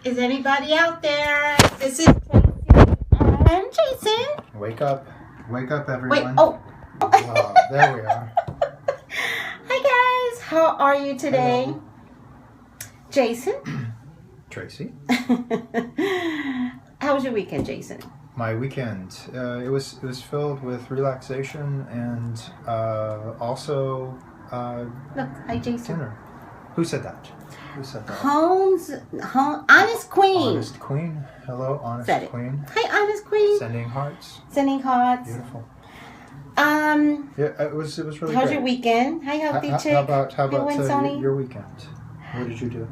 Is anybody out there? This is Tracy and Jason. Wake up. Wake up, everyone. Wait, oh. There we are. Hi, guys. How are you today? Hello. Jason? Tracy. How was your weekend, Jason? My weekend, it was filled with relaxation and also Look, hi, Jason. dinner. Who said that? Who said that? Honest Queen. Honest Queen. Hello, Honest Said it. Queen. Hi, Honest Queen. Sending hearts. Sending hearts. Beautiful. Yeah, it was really how's great. your weekend? Hi, healthy chick. How about Sony? your weekend? What did you do?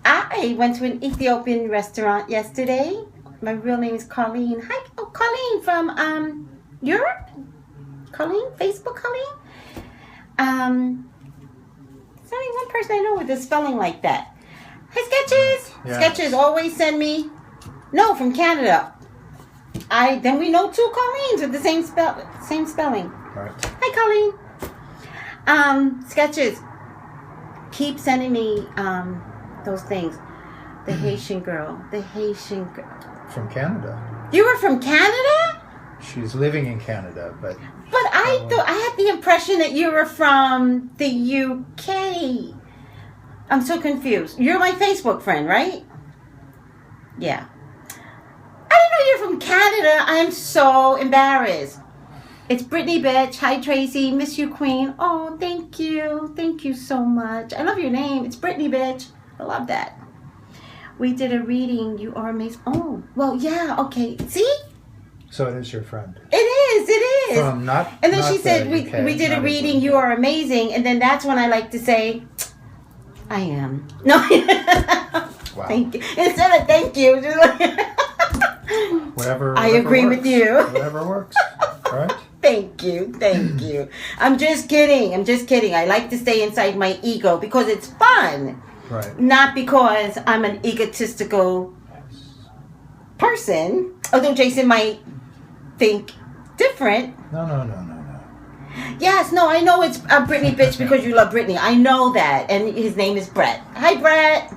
I went to an Ethiopian restaurant yesterday. My real name is Colleen. Hi, Colleen from Europe. Colleen, Facebook Colleen. There's only one person I know with a spelling like that. Hi, Sketches. Yes. Sketches always send me. No, from Canada. Then we know two Colleens with the same spelling. Right. Hi, Colleen. Sketches. Keep sending me those things. The Haitian girl. From Canada. You were from Canada? She's living in Canada, but I had the impression that you were from the UK. I'm so confused. You're my Facebook friend, right? Yeah. I didn't know you're from Canada. I'm so embarrassed. It's Brittany Bitch. Hi, Tracy. Miss you, Queen. Oh, thank you. Thank you so much. I love your name. It's Brittany Bitch. I love that. We did a reading. You are amazing. Oh, well, yeah. Okay. See? so it is your friend. It is. From not. And then not she said, the UK, we did a not reading. England. You are amazing. And then that's when I like to say, I am. No. Wow. Thank you. Instead of thank you. Just like Whatever. I agree works. with you. Whatever works. All right. Thank you. I'm just kidding. I like to stay inside my ego because it's fun. Right. Not because I'm an egotistical person. Although Jason might think different. No. Yes, no, I know it's a Brittany Bitch because you love Brittany. I know that. And his name is Brett. Hi, Brett.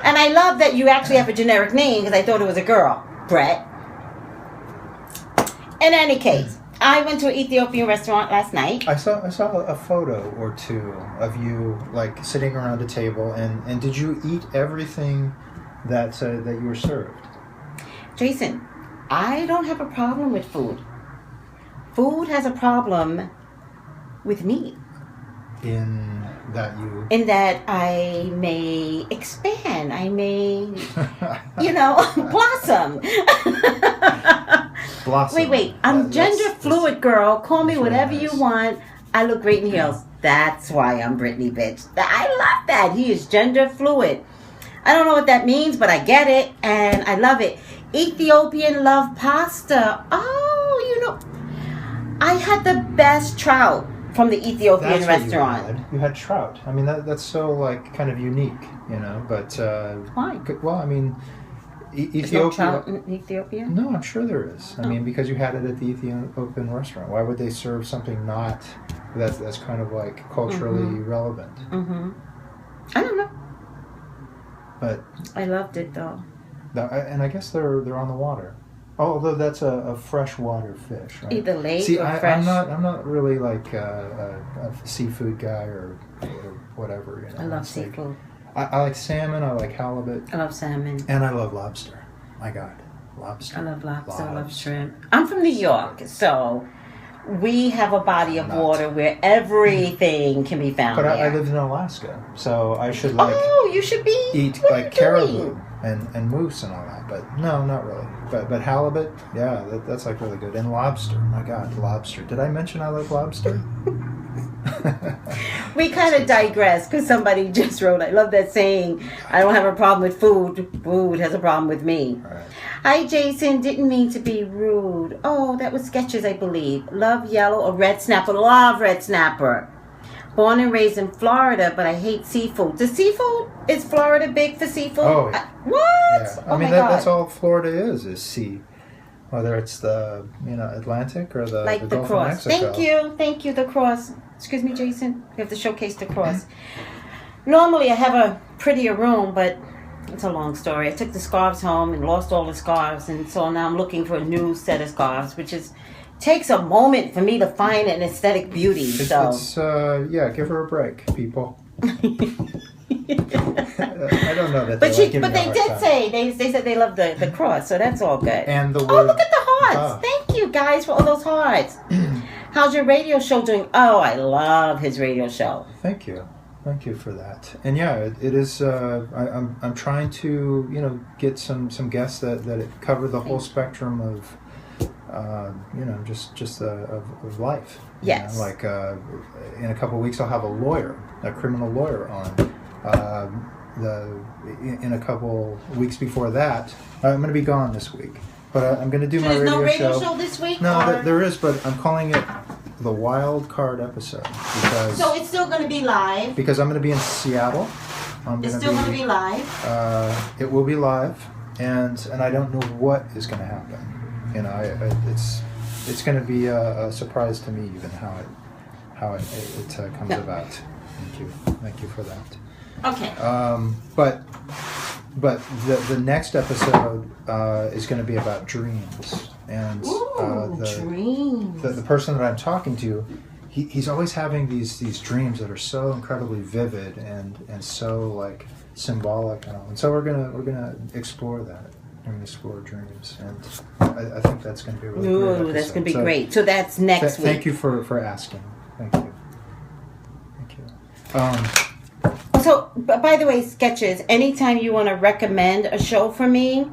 And I love that you actually have a generic name because I thought it was a girl. Brett. In any case, I went to an Ethiopian restaurant last night. I saw a photo or two of you like sitting around a table, and did you eat everything that you were served? Jason, I don't have a problem with food. Food has a problem with me. In that I may expand. I may, blossom. blossom. Wait. I'm gender fluid, girl. Call me that's whatever really you nice. want. I look great in heels. That's why I'm Brittany Bitch. I love that. He is gender fluid. I don't know what that means, but I get it, and I love it. Ethiopian love pasta. Oh, I had the best trout from the Ethiopian That's restaurant. what you had trout. I mean, that's so like kind of unique, But Why? well, I mean, There's Ethiopia. no trout in Ethiopia? No, I'm sure there is. I mean, because you had it at the Ethiopian restaurant. Why would they serve something not that's kind of like culturally relevant? Mm-hmm. I don't know. But I loved it though. and I guess they're on the water. Although that's a freshwater fish, right? Either lake See, or fresh. I'm not really like a seafood guy or whatever. I love It's like- seafood. I like salmon. I like halibut, I love salmon. and I love lobster. My God, lobster. I love lobster. I love shrimp. I'm from New York, so we have a body of Not. water where everything can be found But I there. lived in Alaska, so I should like you should be eat what are like you doing? caribou and moose and all that. But no, not really. But halibut, yeah, that's like really good. And lobster, my God, lobster. Did I mention I like lobster? We kind of digress because somebody just wrote, I love that saying, I don't have a problem with food. Food has a problem with me. All right. Hi, Jason. Didn't mean to be rude. Oh, that was Sketches, I believe. Love yellow or red snapper. Love red snapper. Born and raised in Florida, but I hate seafood. The seafood? Is Florida big for seafood? Oh, yeah. What? Yeah. Oh, I mean, my God. that's all Florida is sea. Whether it's the Atlantic or the Like the Gulf of cross. Mexico. Thank you, the cross. Excuse me, Jason. We have to showcase the cross. Normally, I have a prettier room, but It's a long story. I took the scarves home and lost all the scarves, and so now I'm looking for a new set of scarves, which takes a moment for me to find an aesthetic beauty. It's give her a break, people. I don't know that. But they did say they said they love the cross, so that's all good. And the word, oh, look at the hearts! Thank you guys for all those hearts. How's your radio show doing? Oh, I love his radio show. Thank you for that. And yeah, it is. I'm trying to get some guests that cover the whole spectrum of just of life. Yes. Like in a couple of weeks, I'll have a criminal lawyer on. In a couple weeks before that, I'm going to be gone this week. But I'm going to do my radio show. There's no radio show this week? No, there is, but I'm calling it the Wild Card episode. So it's still going to be live? Because I'm going to be in Seattle. It's still going to be live? It will be live, and I don't know what is going to happen. It's going to be a surprise to me, even how it comes about. Thank you for that. Okay. But the next episode is going to be about dreams, and dreams. The person that I'm talking to, he's always having these dreams that are so incredibly vivid and so like symbolic, and so we're gonna explore that. We're going to explore dreams, and I think that's going to be a really great episode. That's going to be great. So that's next week. Thank you for asking. Thank you. So, by the way, Sketches, anytime you want to recommend a show for me,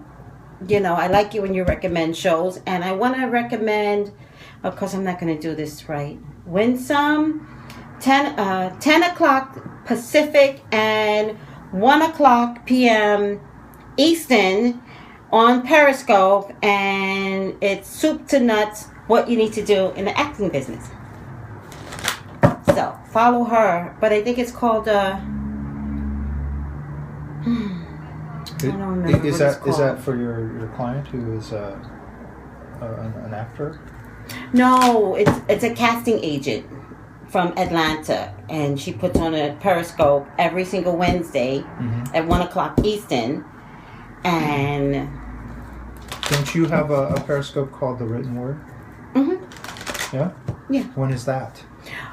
I like it when you recommend shows, and I want to recommend, of course I'm not going to do this right, Winsome, 10 o'clock Pacific and 1 o'clock p.m. Eastern on Periscope, and it's soup to nuts, what you need to do in the acting business. So, follow her, but I think it's called, I don't remember is that for your client who is an actor? No, it's a casting agent from Atlanta, and she puts on a Periscope every single Wednesday at 1 o'clock Eastern. And don't you have a Periscope called The Written Word? Yeah. Yeah. When is that?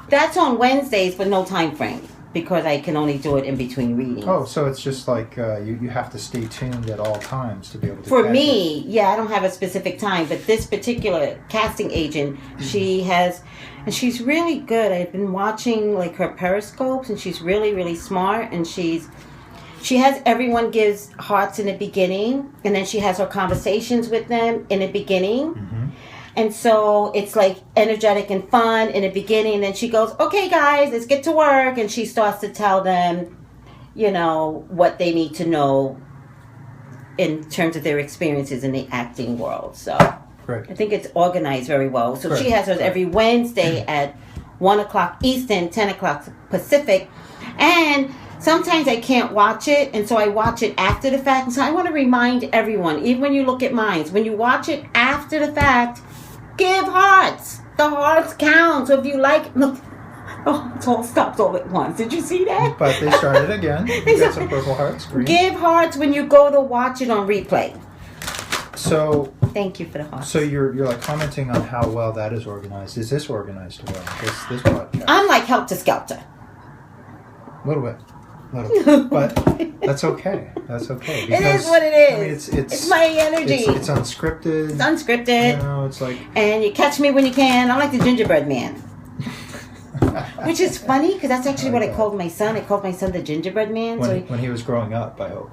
That's on Wednesdays, but no time frame, because I can only do it in between readings. Oh, so it's just like you have to stay tuned at all times to be able to. For me, I don't have a specific time, but this particular casting agent, she has, and she's really good. I've been watching like her Periscopes, and she's really, really smart, and she has everyone gives hearts in the beginning, and then she has her conversations with them in the beginning. And so it's like energetic and fun in the beginning. And then she goes, okay, guys, let's get to work. And she starts to tell them, what they need to know in terms of their experiences in the acting world. So I think it's organized very well. So she has hers every Wednesday at 1 o'clock Eastern, 10 o'clock Pacific. And sometimes I can't watch it, and so I watch it after the fact. And so I want to remind everyone, even when you look at mine, when you watch it after the fact, give hearts. The hearts count. So if you look, it all stopped all at once. Did you see that? But they started again. You got some purple hearts. Green. Give hearts when you go to watch it on replay. So thank you for the hearts. So you're like commenting on how well that is organized. Is this organized well? This podcast? I'm like Helter Skelter. A little bit. But that's okay. That's okay. Because, it is what it is. I mean, it's my energy. It's unscripted. It's unscripted. It's like. And you catch me when you can. I'm like the gingerbread man. Which is funny because that's actually what I called my son. I called my son the gingerbread man. When he was growing up, I hope.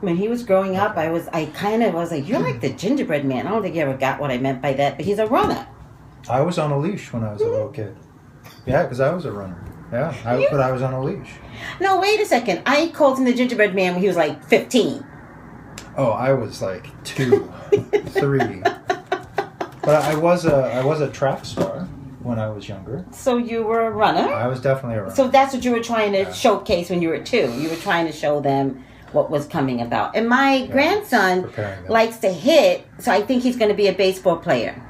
When he was growing up, I kind of was like, you're like the gingerbread man. I don't think he ever got what I meant by that, but he's a runner. I was on a leash when I was a little kid. Yeah, because I was a runner. Yeah, but I was on a leash. No, wait a second. I called him the gingerbread man when he was like 15. Oh, I was like 2, 3. But I was a track star when I was younger. So you were a runner? I was definitely a runner. So that's what you were trying to showcase when you were 2. You were trying to show them what was coming about. And my grandson likes to hit, so I think he's going to be a baseball player.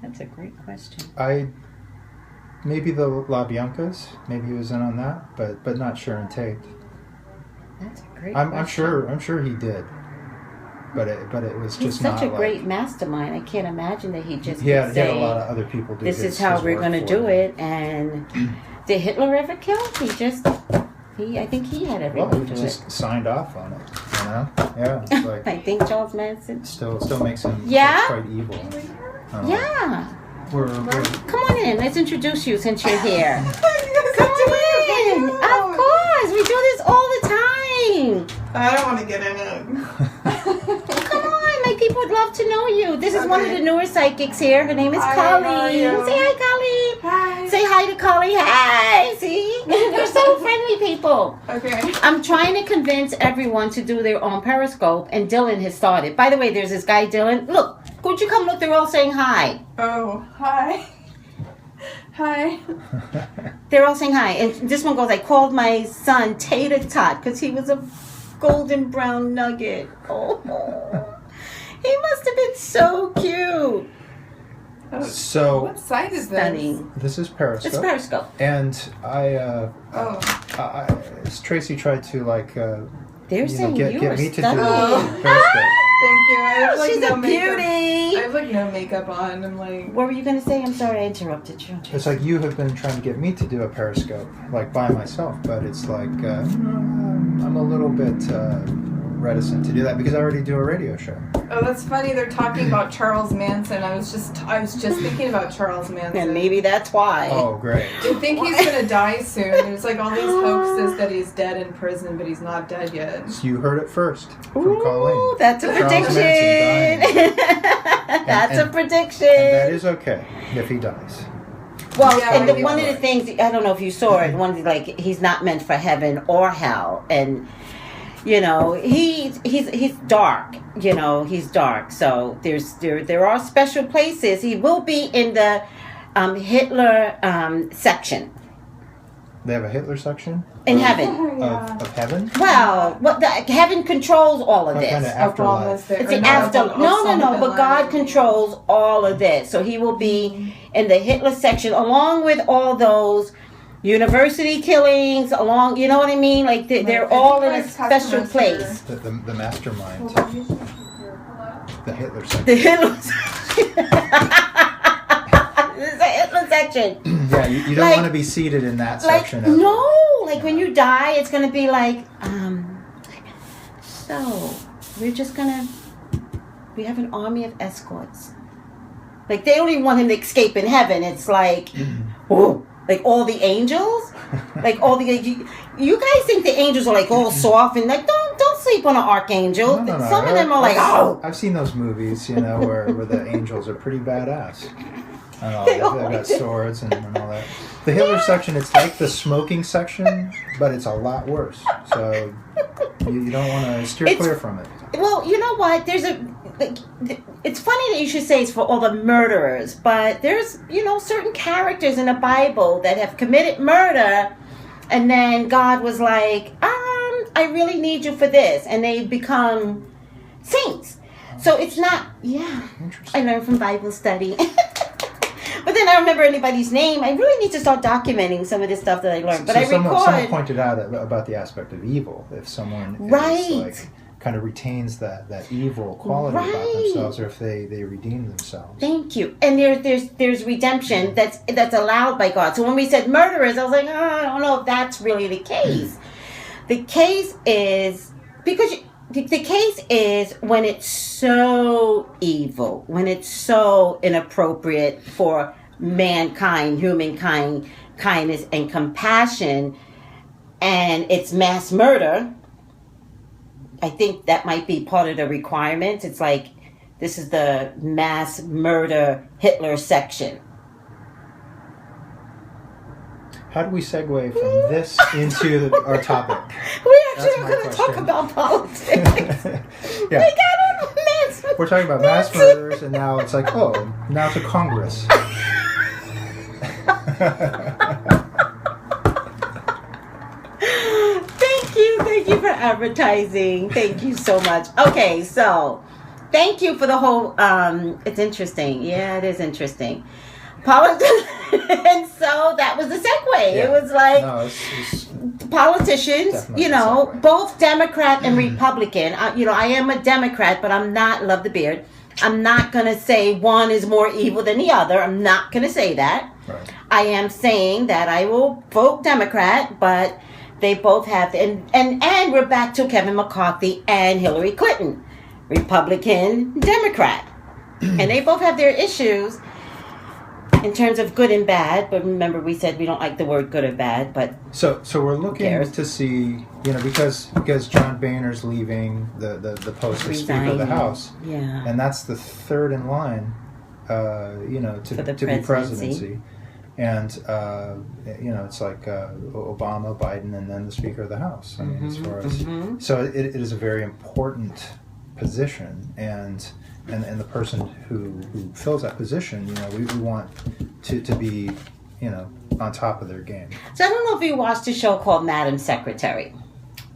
That's a great question. maybe the La Biancas. Maybe he was in on that, but not Sharon Tate. That's a great I'm question. sure he did. But it was He's just such not a like, great mastermind. I can't imagine that he just he had, could he had say, a lot of other people do this his, is how his we're work going to for do him. it. And did Hitler ever kill? I think he had Well, everyone he do just it. signed off on it. Yeah, it's like I think Charles Manson. still makes him Yeah? quite evil. Yeah. We're Come on in. Let's introduce you since you're here. You guys Come have to on in. do it. Of course. We do this all the time. I don't want to get in it. Come on. My people would love to know you. This is one of Okay. the newer psychics here. Her name is Hi, how are Colleen. you? Say hi, Colleen. Hi. Say hi to Colleen. Hi. See? We're so friendly people. Okay. I'm trying to convince everyone to do their own Periscope, and Dylan has started. By the way, there's this guy, Dylan. Look, could you come look? They're all saying hi. Oh, hi. Hi. They're all saying hi. And this one goes, I called my son Tater Tot because he was a golden brown nugget. Oh, he must have been so cute. So What site is this? Stunning. this is Periscope. It's Periscope. And I Tracy tried to like They're saying get you are me to do stunning. Periscope. Thank you. I have like She's no a makeup. beauty. I have like no makeup on. I'm like. What were you going to say? I'm sorry I interrupted you. It's like you have been trying to get me to do a Periscope, like by myself, but it's like I'm a little bit reticent to do that because I already do a radio show. Oh, that's funny. They're talking about Charles Manson. I was just thinking about Charles Manson. And maybe that's why. Oh, great! I think he's gonna die soon. There's like all these hoaxes that he's dead in prison, but he's not dead yet. So you heard it first from Ooh, Colleen. that's a Charles prediction. That's And- a prediction. And that is okay if he dies. Well, Yeah, and maybe one of the not. things, I don't know if you saw it, one of the, like, he's not meant for heaven or hell. And, you know, he's dark. You know, he's dark. So there are special places. He will be in the Hitler section They have a Hitler section in heaven. of heaven. Well, heaven controls all of What this. kind of afterlife? It's an after. No. But God controls all of this, so He will be in the Hitler section, along with all those university killings. Along, you know what I mean? Like they're all in a special place. The mastermind, the Hitler section. The Hitler section. This is a Hitler section. Yeah, you don't Like- want to be seated in that Like section. Of no, like when you die, it's gonna be like, so we have an army of escorts. Like they only want him to escape in heaven. It's like, oh, like all the angels, like all the you guys think the angels are like all soft and like don't sleep on an archangel. No. Some of them are like, oh, I've seen those movies, you know, where the angels are pretty badass. And all They that. They've got always do. swords and all that. The Hitler section, it's like the smoking section, but it's a lot worse. So you don't want to steer It's- clear from it. well, you know what? It's funny that you should say it's for all the murderers, but there's, certain characters in the Bible that have committed murder, and then God was like, I really need you for this, and they become saints. So it's not, I Interesting. learned from Bible study. But then I don't remember anybody's name. I really need to start documenting some of this stuff that I learned. But So I someone record. pointed out about the aspect of evil. If someone Right. is like kind of retains that evil quality about Right. themselves, or if they redeem themselves. Thank you. And there's redemption that's allowed by God. So when we said murderers, I was like, I don't know if that's really the case. The case is because the case is when it's so evil, when it's so inappropriate for mankind, humankind, kindness and compassion, and it's mass murder. I think that might be part of the requirements. It's like, this is the mass murder Hitler section. How do we segue from this into our topic? We actually That's are my going to talk question. about politics. Yeah. We got a mass. We're talking about mass murders, and now it's like, oh, now to Congress. Thank you for advertising. Thank you so much. Okay, so thank you for the whole. It's interesting. Yeah, it is interesting. Politics. And so that was the segue. Yeah. It was like No, it's politicians, Definitely you know, the segue. both Democrat and Republican. I am a Democrat, but I'm not, love the beard. I'm not going to say one is more evil than the other. I'm not going to say that. right. I am saying that I will vote Democrat, but they both have, and we're back to Kevin McCarthy and Hillary Clinton, Republican, Democrat. And they both have their issues in terms of good and bad, but remember we said we don't like the word good or bad, but So we're looking cares? to see, because John Boehner's leaving the post of Speaker of the Resigning. House, yeah. and that's the third in line, to For the be presidency. presidency, and it's like Obama, Biden, and then the Speaker of the House. I mean, as far as so, it is a very important position, and the person who fills that position, we want to be, on top of their game. So I don't know if you watched a show called Madam Secretary,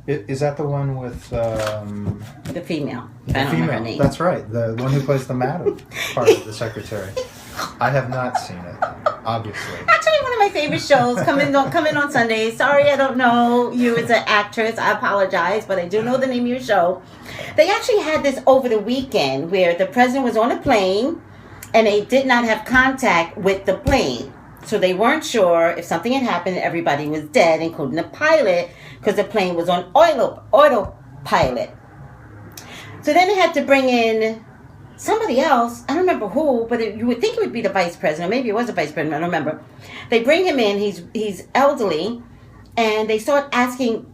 Is that the one with the female. the I don't remember her female? name. That's right, the one who plays the madam part of the secretary. I have not seen it, obviously. Actually, one of my favorite shows. Come in on Sundays. Sorry, I don't know you as an actress. I apologize, but I do know the name of your show. They actually had this over the weekend where the president was on a plane and they did not have contact with the plane. So they weren't sure if something had happened and everybody was dead, including the pilot, because the plane was on autopilot. So then they had to bring in somebody else. I don't remember who, but you would think it would be the vice president. Maybe it was the vice president. I don't remember. They bring him in. He's elderly, and they start asking.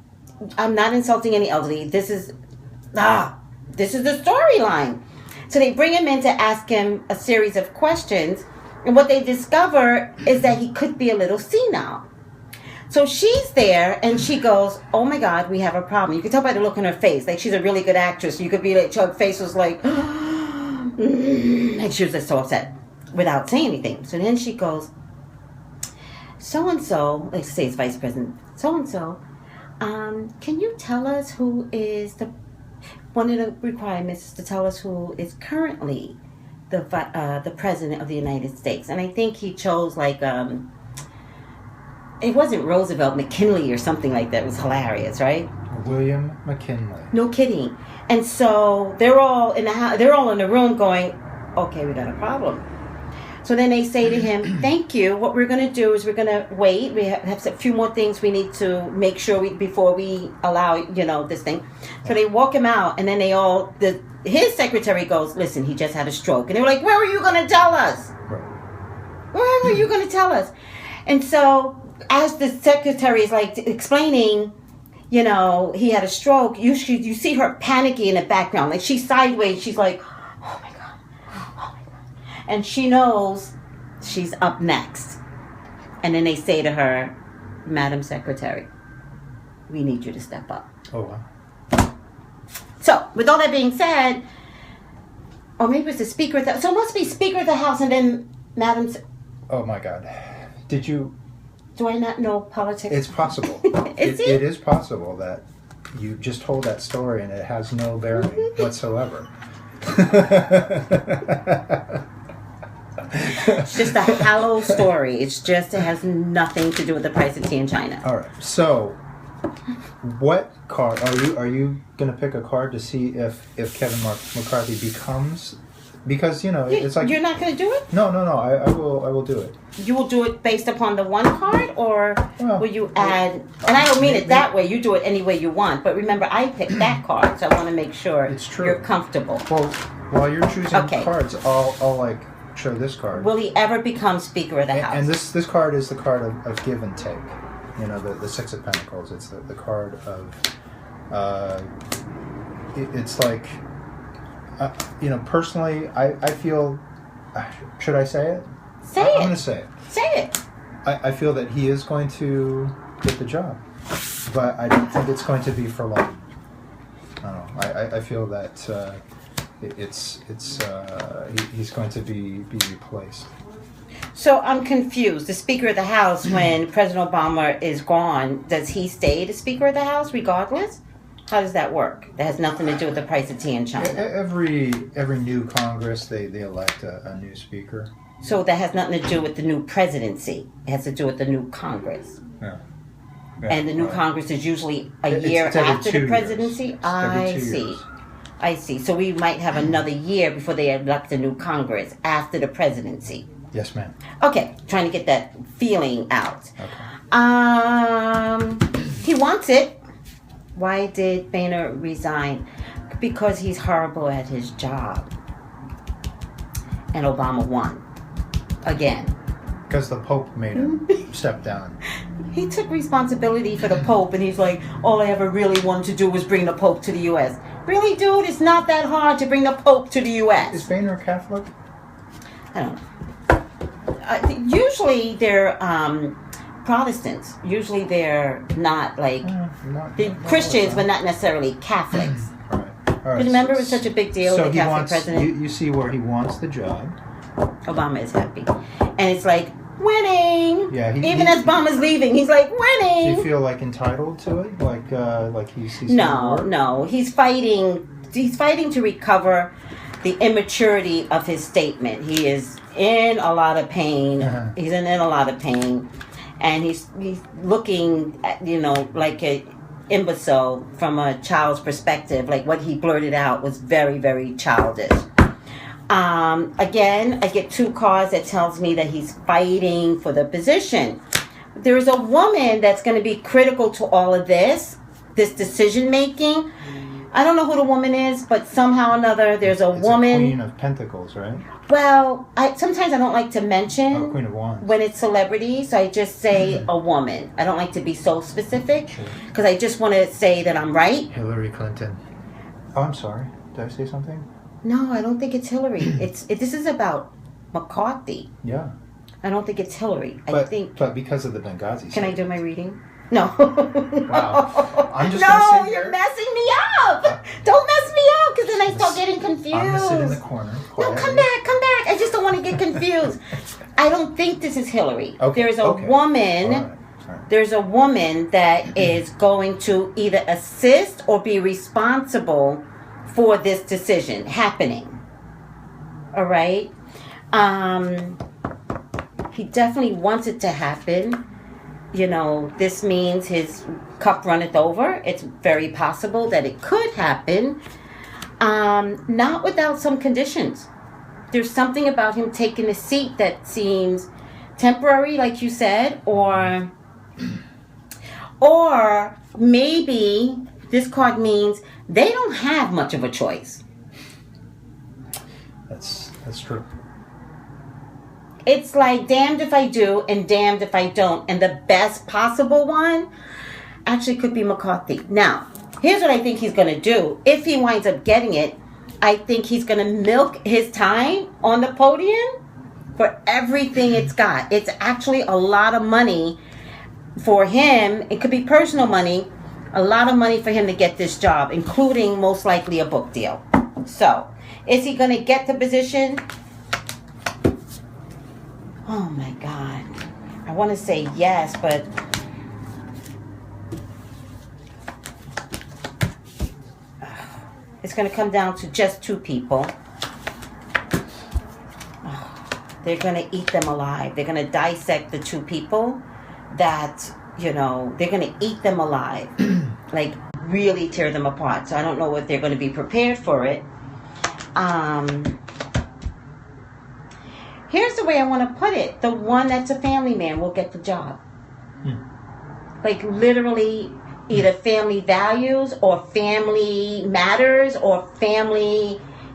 I'm not insulting any elderly. This is the storyline. So they bring him in to ask him a series of questions, and what they discover is that he could be a little senile. So she's there, and she goes, "Oh my God, we have a problem." You can tell by the look on her face, like she's a really good actress. You could be like, her face was like, and she was just so upset without saying anything. So then she goes, "So and so," let's say it's vice president. "So and so, can you tell us who is one of the requirements is to tell us who is currently the president of the United States?" And I think he chose like it wasn't Roosevelt, McKinley or something like that. It was hilarious, right? William McKinley. No kidding. And so they're all in the house, they're all in the room going, "Okay, we got a problem." So then they say to him, "Thank you. What we're going to do is we're going to wait. We have a few more things we need to make sure before we allow, this thing." So they walk him out, and then his secretary goes, "Listen, he just had a stroke." And they were like, "Where were you going to tell us? Right. Where were you going to tell us?" And so as the secretary is like explaining, he had a stroke, you see her panicky in the background. Like she's sideways. She's like, "Oh my God. Oh my God." And she knows she's up next. And then they say to her, "Madam Secretary, we need you to step up." Oh, wow. So with all that being said, or maybe it's the Speaker of the, so it must be Speaker of the House and then Madam, Oh, my God. Did you... do I not know politics? It's possible. Is It is possible that you just told that story and it has no bearing whatsoever. It's just a hollow story. It has nothing to do with the price of tea in China. All right. So, what card are you going to pick a card to see if Kevin McCarthy becomes? Because it's like You're not going to do it? no. I will do it. You will do it based upon the one card, or Well, will you add? And I don't mean it that way. You do it any way you want. But remember, I picked that card, so I want to make sure It's true. you're comfortable. Well, while you're choosing Okay. cards, I'll like show this card. Will he ever become Speaker of the House? And this card is the card of give and take. The Six of Pentacles. It's the card of. It's like. Personally, I feel. Should I say it? Say I'm it. going to say it. Say it. I feel that he is going to get the job, but I don't think it's going to be for long. I don't know. I feel that he's going to be replaced. So I'm confused. The Speaker of the House, when President Obama is gone, does he stay the Speaker of the House regardless? How does that work? That has nothing to do with the price of tea in China. Every new Congress, they elect a new speaker. So that has nothing to do with the new presidency. It has to do with the new Congress. Yeah. And the new Right. Congress is usually a It's year every after 2 the years. presidency. It's every I 2 see. years. I see. So we might have another year before they elect a new Congress after the presidency. Yes, ma'am. Okay, trying to get that feeling out. Okay. He wants it. Why did Boehner resign? Because he's horrible at his job. And Obama won. Again. Because the Pope made him step down. He took responsibility for the Pope, and he's like, all I ever really wanted to do was bring the Pope to the U.S. Really, dude? It's not that hard to bring the Pope to the Is U.S. Boehner a Catholic? I don't know. Usually they're Protestants. Usually they're not like they're Christians, but not necessarily Catholics. All right. Because remember, it was such a big deal. So The he Catholic wants. president You see where he wants the job. Obama is happy, and it's like winning. Yeah. Even as Obama's leaving, he's like Does winning. he feel like entitled to it? Like he's No. He's fighting. He's fighting to recover the immaturity of his statement. He is in a lot of pain. Uh-huh. He's in a lot of pain, and he's looking at, like a imbecile from a child's perspective. Like what he blurted out was very, very childish. Again, I get 2 cards that tells me that he's fighting for the position. There's a woman that's going to be critical to all of this decision making. I don't know who the woman is, but somehow or another, there's a It's woman. a Queen of Pentacles, right? Well, sometimes I don't like to mention Oh, Queen of Wands. when it's celebrities, so I just say a woman. I don't like to be so specific Sure. because I just want to say that I'm right. Hillary Clinton. Oh, I'm sorry. Did I say something? No, I don't think it's Hillary. This is about McCarthy. Yeah. I don't think it's Hillary. I But, think. but because of the Benghazi. Can I do my reading? No. Wow. I'm just no, gonna sit you're here. messing me up. Don't mess me up because then I start getting confused. I'm gonna sit in the corner. No, quietly. come back. I just don't want to get confused. I don't think this is Hillary. Okay, There's a okay. woman. All right. There's a woman that is going to either assist or be responsible for this decision happening. All right. He definitely wants it to happen. This means his cup runneth over. It's very possible that it could happen. Not without some conditions. There's something about him taking a seat that seems temporary, like you said, or maybe this card means they don't have much of a choice. That's true. It's like damned if I do and damned if I don't. And the best possible one actually could be McCarthy. Now, here's what I think he's going to do. If he winds up getting it, I think he's going to milk his time on the podium for everything it's got. It's actually a lot of money for him. It could be personal money. A lot of money for him to get this job, including most likely a book deal. So, is he going to get the position? Oh my God. I want to say yes, but it's going to come down to just 2 people. They're going to eat them alive. They're going to dissect the 2 people that, they're going to eat them alive. Like, really tear them apart. So I don't know if they're going to be prepared for it. Here's the way I want to put it. The one that's a family man will get the job. Like literally either family values or family matters or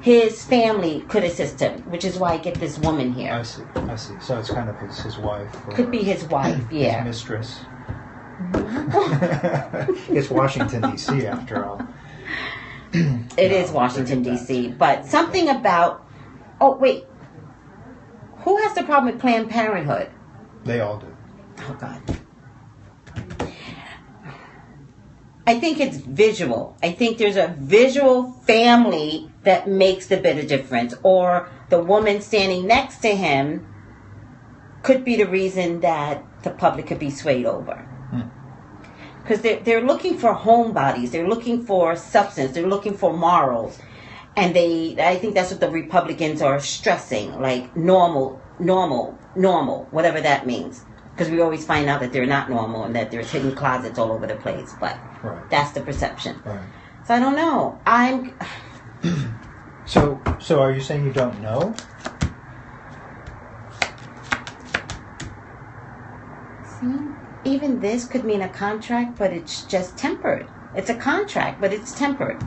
his family could assist him, which is why I get this woman here. I see. So it's kind of his wife. Or Could be his wife, yeah. His mistress. It's Washington, D.C. after all. It is Washington, D.C. But something about... Oh, wait. Who has the problem with Planned Parenthood? They all do. Oh, God. I think it's visual. I think there's a visual family that makes the bit of difference. Or the woman standing next to him could be the reason that the public could be swayed over. Because they're looking for homebodies. They're looking for substance. They're looking for morals. And I think that's what the Republicans are stressing, like normal normal, whatever that means. Because we always find out that they're not normal and that there's hidden closets all over the place. But Right. that's the perception. Right. So I don't know. So are you saying you don't know? See, even this could mean a contract, but it's just tempered. It's a contract, but it's tempered.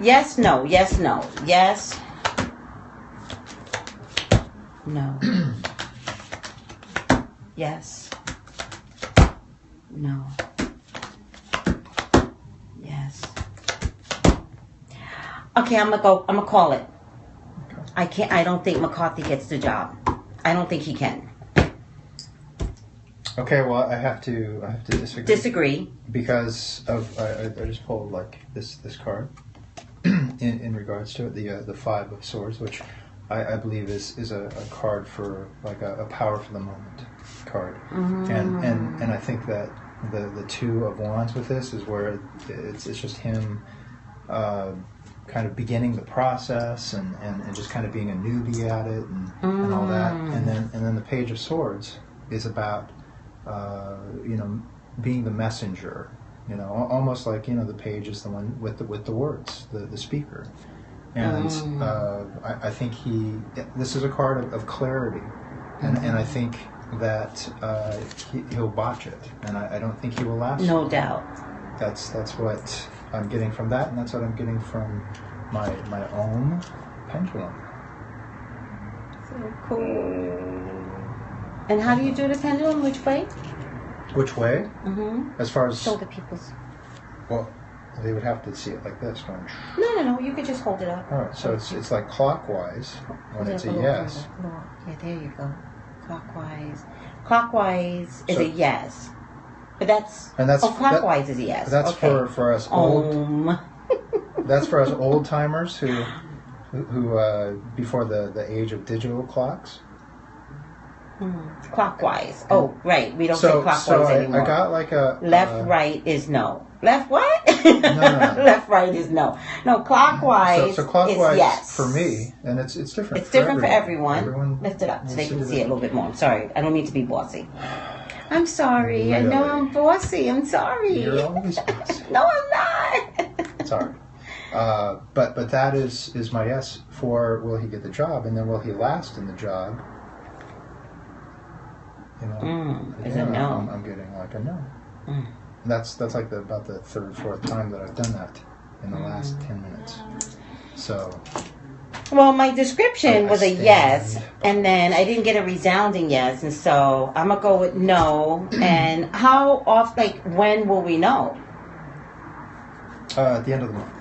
Yes, no. Yes, no. Yes. No. Yes. No. Yes. Okay, I'm gonna call it. I don't think McCarthy gets the job. I don't think he can. Okay, well, I have to disagree. Disagree. Because of I just pulled like this card in regards to it, the Five of Swords, which I believe is a card for like a power for the moment card, and I think that the Two of Wands with this is where it's just him kind of beginning the process and just kind of being a newbie at it and all that, and then the Page of Swords is about being the messenger, almost like the page is the one with the words, the speaker. And I think this is a card of clarity, and I think that he'll botch it, and I don't think he will last. No doubt. That's what I'm getting from that, and that's what I'm getting from my own pendulum. So cool. And how do you do the pendulum? Which way? Which way? As far as Show the people's. well, they would have to see it like this, going. No. You could just hold it up. All right, so it's like clockwise when it's a yes. Yeah, there you go. Clockwise. Clockwise is So- a yes. But that's And clockwise is a yes. That's okay. for us old. Om. That's for us old timers who before the age of digital clocks. Clockwise. Oh, right. We don't say So clockwise anymore. I got like a Left, right is no. Left what? No. Left, right is no. No, clockwise, So clockwise is yes. for me, and it's different. It's different for everyone. Everyone Lift it up so they needs to can do see it a that. little bit more. I'm sorry. I don't mean to be bossy. I'm sorry. I know Really? I'm bossy. I'm sorry. You're always bossy. No, I'm not. Sorry. But that is my yes for will he get the job, and then will he last in the job? Is a no. I'm getting like a no. And that's like about the third, fourth time that I've done that in the last 10 minutes. So Well, my description I was a stand. yes, and then I didn't get a resounding yes, and so I'm gonna go with no. And how off? Like, when will we know? at the end of the month.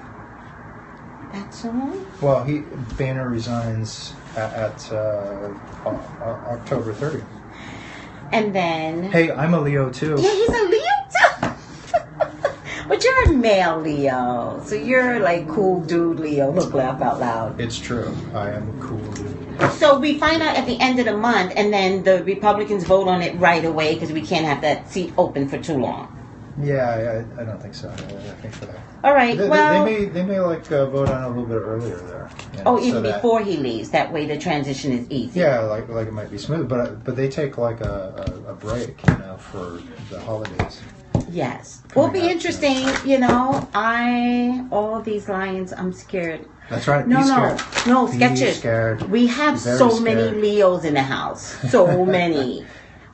That's all. Well, Banner resigns at October 30th. And then. Hey, I'm a Leo too. Yeah, he's a Leo too. But you're a male Leo, so you're like cool dude Leo. Look, laugh out loud. It's true. I am a cool dude. So we find out at the end of the month, and then the Republicans vote on it right away because we can't have that seat open for too long. Yeah, I don't think so. I think for that. All right. Well. They may like vote on it a little bit earlier there. Oh, even before he leaves. That way the transition is easy. Yeah, like it might be smooth, but they take like a break, for the holidays. Yes. Will be Coming up, interesting, all these lines, I'm scared. That's right. No, be scared. no, Be sketches. scared. We have Be very so many scared. Leos in the house. So many.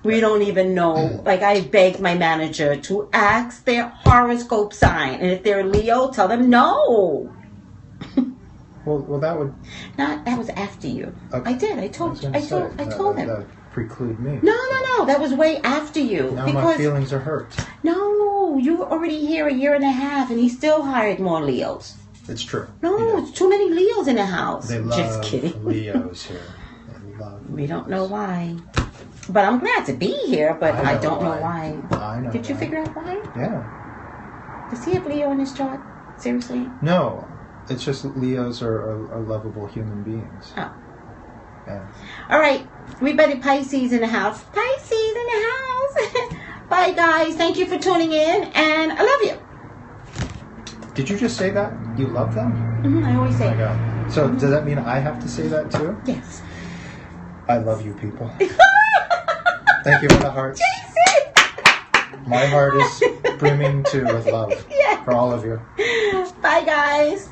We don't even know. Like, I begged my manager to ask their horoscope sign. And if they're a Leo, tell them no. Well, that would. That was after you. Okay. I did. I told him. I told him. That would preclude me. No. That was way after you. Now my feelings are hurt. No, you were already here a year and a half, and he still hired more Leos. It's true. No, He does. it's too many Leos in the house. They love Just kidding. Leos here. They love We don't know Leos. why. But I'm glad to be here, but I know don't know why. why. I know. Did you why. figure out why? Yeah. Does he have Leo in his chart? Seriously? No, it's just Leos are lovable human beings. Oh. Yeah. All right. Everybody Pisces in the house. Pisces in the house. Bye, guys. Thank you for tuning in, and I love you. Did you just say that? You love them? I always Oh say my God. So does that mean I have to say that too? yes. I love you people. Thank you for the hearts. My heart is brimming too with love Yeah. for all of you. Bye, guys.